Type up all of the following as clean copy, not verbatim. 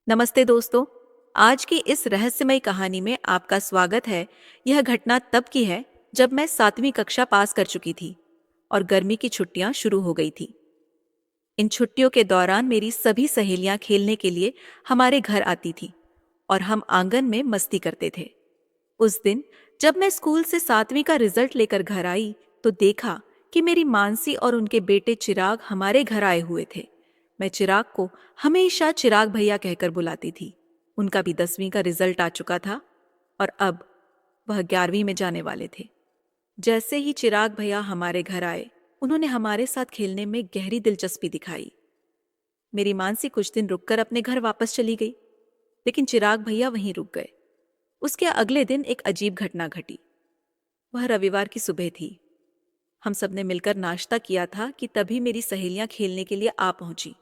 नमस्ते दोस्तों। आज की इस रहस्यमय कहानी में आपका स्वागत है। यह घटना तब की है जब मैं 7वीं कक्षा पास कर चुकी थी और गर्मी की छुट्टियां शुरू हो गई थी। इन छुट्टियों के दौरान मेरी सभी सहेलियां खेलने के लिए हमारे घर आती थी और हम आंगन में मस्ती करते थे। उस दिन जब मैं स्कूल से 7वीं का रिजल्ट लेकर घर आई तो देखा कि मेरी मानसी और उनके बेटे चिराग हमारे घर आए हुए थे। मैं चिराग को हमेशा चिराग भैया कहकर बुलाती थी। उनका भी 10वीं का रिजल्ट आ चुका था और अब वह 11वीं में जाने वाले थे। जैसे ही चिराग भैया हमारे घर आए, उन्होंने हमारे साथ खेलने में गहरी दिलचस्पी दिखाई। मेरी मानसी कुछ दिन रुककर अपने घर वापस चली गई, लेकिन चिराग भैया वहीं रुक गए। उसके अगले दिन एक अजीब घटना घटी। वह रविवार की सुबह थी। हम सबने मिलकर नाश्ता किया था कि तभी मेरी सहेलियां खेलने के लिए आ पहुंची।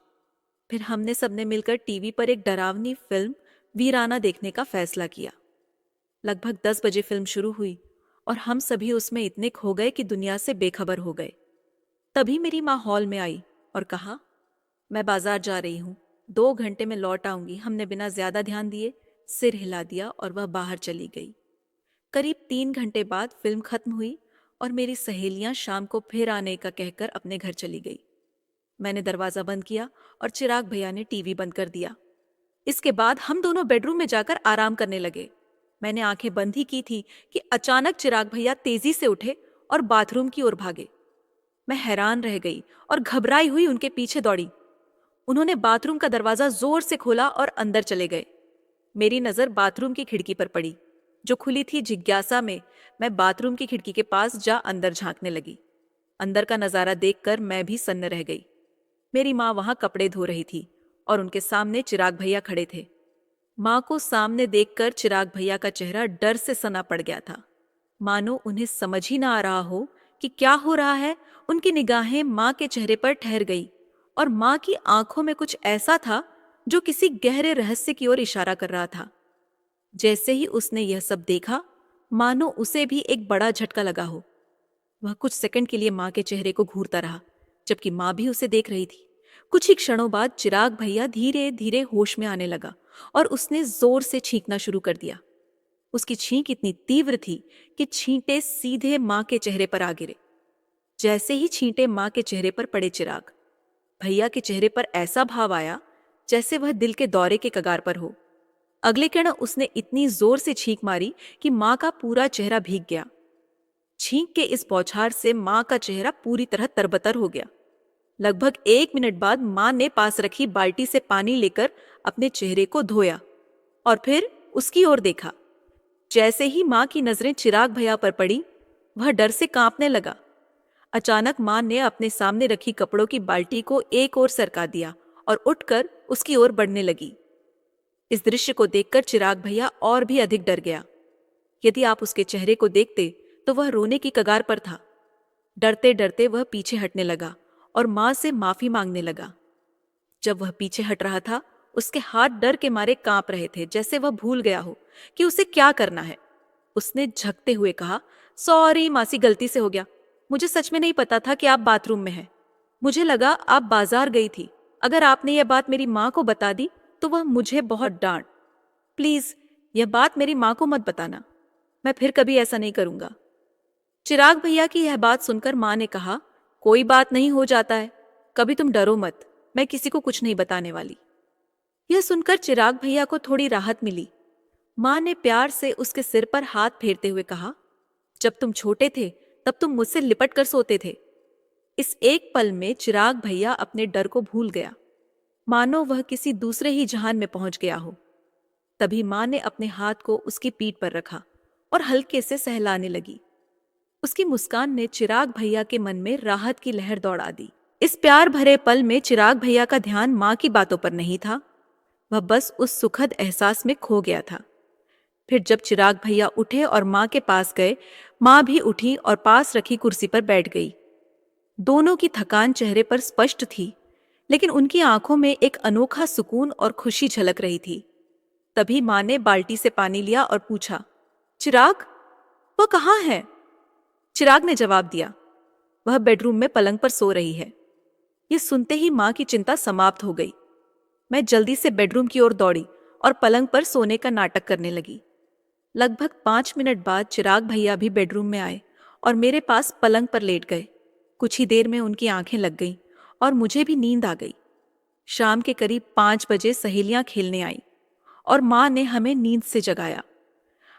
फिर हमने सबने मिलकर टीवी पर एक डरावनी फिल्म वीराना देखने का फैसला किया। लगभग 10 बजे फिल्म शुरू हुई और हम सभी उसमें इतने खो गए कि दुनिया से बेखबर हो गए। तभी मेरी माँ हॉल में आई और कहा, मैं बाजार जा रही हूँ, 2 घंटे में लौट आऊंगी। हमने बिना ज्यादा ध्यान दिए सिर हिला दिया और वह बाहर चली गई। करीब 3 घंटे बाद फिल्म खत्म हुई और मेरी सहेलियां शाम को फिर आने का कहकर अपने घर चली गई। मैंने दरवाजा बंद किया और चिराग भैया ने टीवी बंद कर दिया। इसके बाद हम दोनों बेडरूम में जाकर आराम करने लगे। मैंने आंखें बंद ही की थी कि अचानक चिराग भैया तेजी से उठे और बाथरूम की ओर भागे। मैं हैरान रह गई और घबराई हुई उनके पीछे दौड़ी। उन्होंने बाथरूम का दरवाजा जोर से खोला और अंदर चले गए। मेरी नजर बाथरूम की खिड़की पर पड़ी, जो खुली थी। जिज्ञासा में मैं बाथरूम की खिड़की के पास जा अंदर झांकने लगी। अंदर का नजारा देखकर मैं भी सन्न रह गई। मेरी माँ वहां कपड़े धो रही थी और उनके सामने चिराग भैया खड़े थे। माँ को सामने देखकर चिराग भैया का चेहरा डर से सना पड़ गया था, मानो उन्हें समझ ही ना आ रहा हो कि क्या हो रहा है। उनकी निगाहें माँ के चेहरे पर ठहर गई और माँ की आंखों में कुछ ऐसा था जो किसी गहरे रहस्य की ओर इशारा कर रहा था। जैसे ही उसने यह सब देखा, मानो उसे भी एक बड़ा झटका लगा हो। वह कुछ सेकंड के लिए माँ के चेहरे को घूरता रहा, जबकि माँ भी उसे देख रही थी। कुछ ही क्षणों बाद चिराग भैया धीरे धीरे होश में आने लगा और उसने जोर से छींकना शुरू कर दिया। उसकी छींक इतनी तीव्र थी कि छींटे सीधे माँ के चेहरे पर आ गिरे। जैसे ही छींटे माँ के चेहरे पर पड़े, चिराग भैया के चेहरे पर ऐसा भाव आया जैसे वह दिल के दौरे के कगार पर हो। अगले क्षण उसने इतनी जोर से छींक मारी कि माँ का पूरा चेहरा भीग गया। छींक के इस बौछार से माँ का चेहरा पूरी तरह तरबतर हो गया। लगभग 1 मिनट बाद माँ ने पास रखी बाल्टी से पानी लेकर अपने चेहरे को धोया और फिर उसकी ओर देखा। जैसे ही माँ की नजरें चिराग भैया पर पड़ी, वह डर से कांपने लगा। अचानक माँ ने अपने सामने रखी कपड़ों की बाल्टी को एक ओर सरका दिया और उठकर उसकी ओर बढ़ने लगी। इस दृश्य को देखकर चिराग भैया और भी अधिक डर गया। यदि आप उसके चेहरे को देखते तो वह रोने की कगार पर था। डरते डरते वह पीछे हटने लगा और माँ से माफी मांगने लगा। जब वह पीछे हट रहा था, उसके हाथ डर के मारे कांप रहे थे, जैसे वह भूल गया हो कि उसे क्या करना है। उसने झकते हुए कहा, सॉरी मासी, गलती से हो गया। मुझे सच में नहीं पता था कि आप बाथरूम में हैं। मुझे लगा आप बाजार गई थी। अगर आपने यह बात मेरी माँ को बता दी तो वह मुझे बहुत डांट। प्लीज यह बात मेरी माँ को मत बताना। मैं फिर कभी ऐसा नहीं करूंगा। चिराग भैया की यह बात सुनकर माँ ने कहा, कोई बात नहीं, हो जाता है। कभी तुम डरो मत, मैं किसी को कुछ नहीं बताने वाली। यह सुनकर चिराग भैया को थोड़ी राहत मिली। माँ ने प्यार से उसके सिर पर हाथ फेरते हुए कहा, जब तुम छोटे थे तब तुम मुझसे लिपट कर सोते थे। इस एक पल में चिराग भैया अपने डर को भूल गया, मानो वह किसी दूसरे ही जहान में पहुंच गया हो। तभी माँ ने अपने हाथ को उसकी पीठ पर रखा और हल्के से सहलाने लगी। उसकी मुस्कान ने चिराग भैया के मन में राहत की लहर दौड़ा दी। इस प्यार भरे पल में चिराग भैया का ध्यान माँ की बातों पर नहीं था, वह बस उस सुखद एहसास में खो गया था। फिर जब चिराग भैया उठे और माँ के पास गए, माँ भी उठी और पास रखी कुर्सी पर बैठ गई। दोनों की थकान चेहरे पर स्पष्ट थी, लेकिन उनकी आंखों में एक अनोखा सुकून और खुशी झलक रही थी। तभी माँ ने बाल्टी से पानी लिया और पूछा, चिराग, वो कहाँ है? चिराग ने जवाब दिया, वह बेडरूम में पलंग पर सो रही है। यह सुनते ही माँ की चिंता समाप्त हो गई। मैं जल्दी से बेडरूम की ओर दौड़ी और पलंग पर सोने का नाटक करने लगी। लगभग 5 मिनट बाद चिराग भैया भी बेडरूम में आए और मेरे पास पलंग पर लेट गए। कुछ ही देर में उनकी आंखें लग गईं और मुझे भी नींद आ गई। शाम के करीब 5 बजे सहेलियां खेलने आईं और माँ ने हमें नींद से जगाया।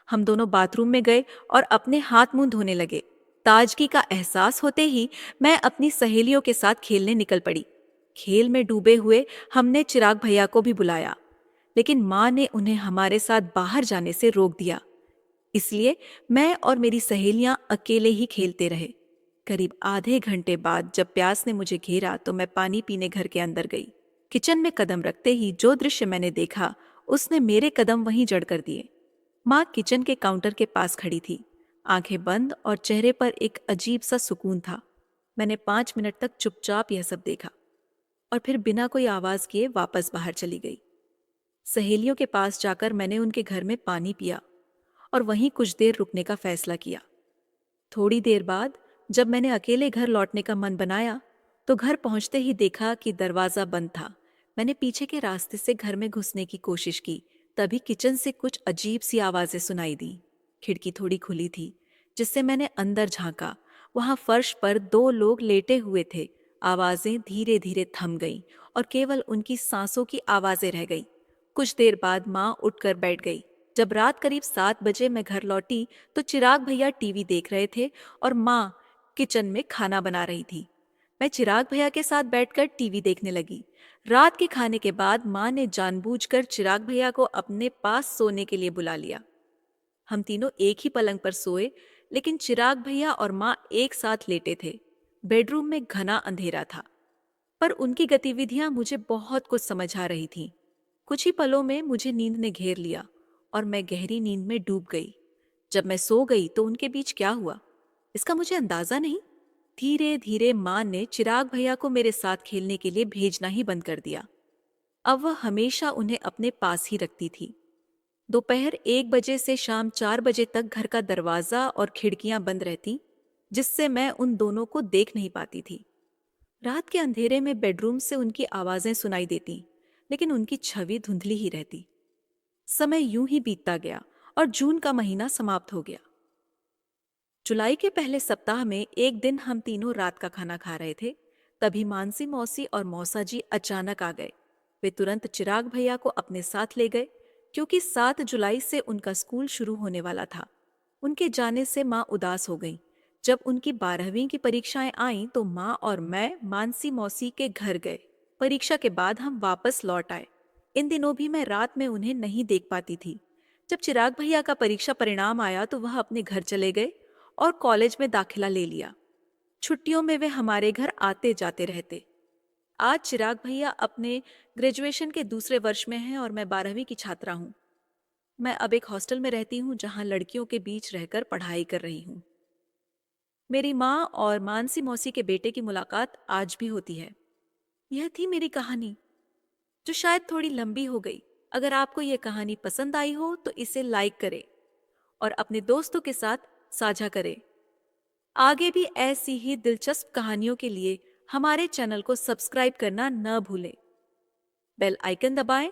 हम दोनों बाथरूम में गए और अपने हाथ मुंह धोने लगे। ताजगी का एहसास होते ही मैं अपनी सहेलियों के साथ खेलने निकल पड़ी। खेल में डूबे हुए हमने चिराग भैया को भी बुलाया, लेकिन माँ ने उन्हें हमारे साथ बाहर जाने से रोक दिया। इसलिए मैं और मेरी सहेलियां अकेले ही खेलते रहे। करीब आधे घंटे बाद जब प्यास ने मुझे घेरा तो मैं पानी पीने घर के अंदर गई। किचन में कदम रखते ही जो दृश्य मैंने देखा उसने मेरे कदम वहीं जड़ कर दिए। माँ किचन के काउंटर के पास खड़ी थी, आंखें बंद और चेहरे पर एक अजीब सा सुकून था। मैंने 5 मिनट तक चुपचाप यह सब देखा और फिर बिना कोई आवाज किए वापस बाहर चली गई। सहेलियों के पास जाकर मैंने उनके घर में पानी पिया और वहीं कुछ देर रुकने का फैसला किया। थोड़ी देर बाद जब मैंने अकेले घर लौटने का मन बनाया तो घर पहुंचते ही देखा कि दरवाजा बंद था। मैंने पीछे के रास्ते से घर में घुसने की कोशिश की, तभी किचन से कुछ अजीब सी आवाजें सुनाई दी। खिड़की थोड़ी खुली थी, जिससे मैंने अंदर झांका। वहां फर्श पर 2 लोग लेटे हुए थे। आवाजें धीरे धीरे थम गईं और केवल उनकी सांसों की आवाजें रह गईं। कुछ देर बाद माँ उठकर बैठ गई। जब रात करीब 7 बजे मैं घर लौटी तो चिराग भैया टीवी देख रहे थे और माँ किचन में खाना बना रही थी। मैं चिराग भैया के साथ बैठकर टीवी देखने लगी। रात के खाने के बाद माँ ने जानबूझकर चिराग भैया को अपने पास सोने के लिए बुला लिया। हम तीनों एक ही पलंग पर सोए, लेकिन चिराग भैया और माँ एक साथ लेटे थे। बेडरूम में घना अंधेरा था, पर उनकी गतिविधियां मुझे बहुत कुछ समझ आ रही थीं। कुछ ही पलों में मुझे नींद ने घेर लिया और मैं गहरी नींद में डूब गई। जब मैं सो गई तो उनके बीच क्या हुआ, इसका मुझे अंदाजा नहीं। धीरे धीरे माँ ने चिराग भैया को मेरे साथ खेलने के लिए भेजना ही बंद कर दिया। अब वह हमेशा उन्हें अपने पास ही रखती थी। दोपहर 1 बजे से शाम 4 बजे तक घर का दरवाजा और खिड़कियां बंद रहती, जिससे मैं उन दोनों को देख नहीं पाती थी। रात के अंधेरे में बेडरूम से उनकी आवाजें सुनाई देती, लेकिन उनकी छवि धुंधली ही रहती। समय यूं ही बीतता गया और जून का महीना समाप्त हो गया। जुलाई के पहले सप्ताह में एक दिन हम तीनों रात का खाना खा रहे थे, तभी मानसी मौसी और मौसा जी अचानक आ गए। वे तुरंत चिराग भैया को अपने साथ ले गए, क्योंकि 7 जुलाई से उनका स्कूल शुरू होने वाला था। उनके जाने से माँ उदास हो गई। जब उनकी 12वीं की परीक्षाएं आईं तो माँ और मैं मानसी मौसी के घर गए। परीक्षा के बाद हम वापस लौट आए। इन दिनों भी मैं रात में उन्हें नहीं देख पाती थी। जब चिराग भैया का परीक्षा परिणाम आया तो वह अपने घर चले गए और कॉलेज में दाखिला ले लिया। छुट्टियों में वे हमारे घर आते जाते रहते। आज चिराग भैया अपने ग्रेजुएशन के दूसरे वर्ष में हैं और मैं 12वीं की छात्रा हूँ। मैं अब एक हॉस्टल में रहती हूँ जहाँ लड़कियों के बीच रहकर पढ़ाई कर रही हूँ। मेरी माँ और मानसी मौसी के बेटे की मुलाकात आज भी होती है। यह थी मेरी कहानी, जो शायद थोड़ी लंबी हो गई। अगर आपको यह कहानी पसंद आई हो तो इसे लाइक करें और अपने दोस्तों के साथ साझा करें। आगे भी ऐसी ही दिलचस्प कहानियों के लिए हमारे चैनल को सब्सक्राइब करना न भूलें। बेल आइकन दबाएं